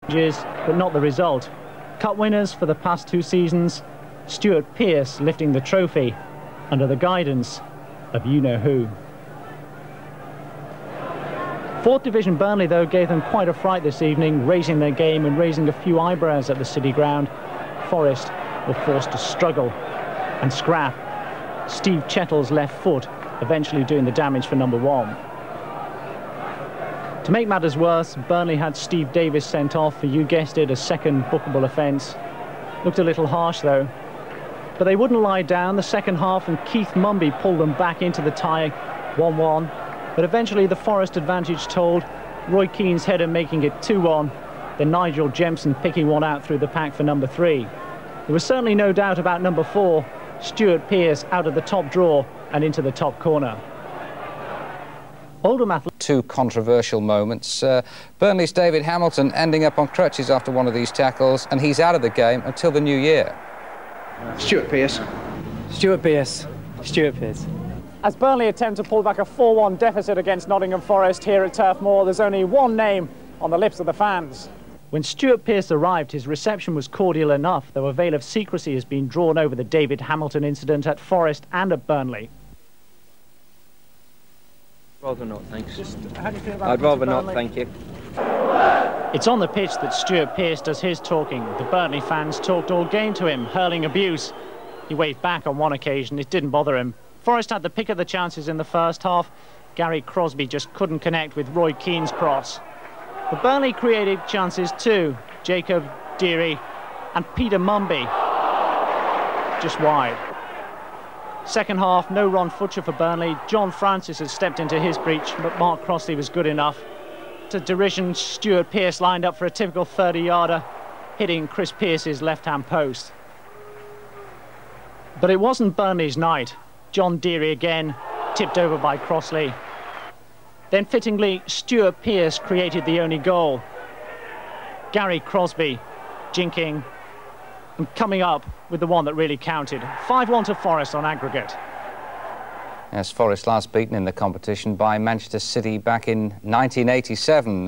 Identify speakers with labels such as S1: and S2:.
S1: But not the result. Cup winners for the past 2 seasons, Stuart Pearce lifting the trophy under the guidance of you-know-who. 4th Division Burnley, though, gave them quite a fright this evening, raising their game and raising a few eyebrows at the City Ground. Forest were forced to struggle and scrap. Steve Chettle's left foot eventually doing the damage for number 1. To make matters worse, Burnley had Steve Davis sent off for, you guessed it, a second bookable offence. Looked a little harsh, though. But they wouldn't lie down the second half, and Keith Mumby pulled them back into the tie, 1-1. But eventually the Forest advantage told, Roy Keane's header making it 2-1, then Nigel Jemson picking one out through the pack for number 3. There was certainly no doubt about number 4, Stuart Pearce, out of the top draw and into the top corner. Oldham athletes.
S2: 2 controversial moments. Burnley's David Hamilton ending up on crutches after one of these tackles, and he's out of the game until the new year.
S3: Stuart Pearce.
S4: Stuart Pearce. Stuart Pearce.
S1: As Burnley attempt to pull back a 4-1 deficit against Nottingham Forest here at Turf Moor, there's only one name on the lips of the fans. When Stuart Pearce arrived, his reception was cordial enough, though a veil of secrecy has been drawn over the David Hamilton incident at Forest and at Burnley.
S4: Rather not, thanks.
S1: How do you feel about
S4: I'd rather
S1: Burnley?
S4: not, thank you.
S1: It's on the pitch that Stuart Pearce does his talking. The Burnley fans talked all game to him, hurling abuse. He waved back on one occasion, it didn't bother him. Forest had the pick of the chances in the first half. Gary Crosby just couldn't connect with Roy Keane's cross. But Burnley created chances too. Jacob Deary and Peter Mumby just wide. Second half, no Ron Futcher for Burnley. John Francis had stepped into his breach, but Mark Crossley was good enough. To derision, Stuart Pearce lined up for a typical 30-yarder, hitting Chris Pearce's left-hand post. But it wasn't Burnley's night. John Deary again, tipped over by Crossley. Then fittingly, Stuart Pearce created the only goal. Gary Crosby jinking and coming up with the one that really counted. 5-1 to Forest on aggregate.
S2: Yes, Forest last beaten in the competition by Manchester City back in 1987.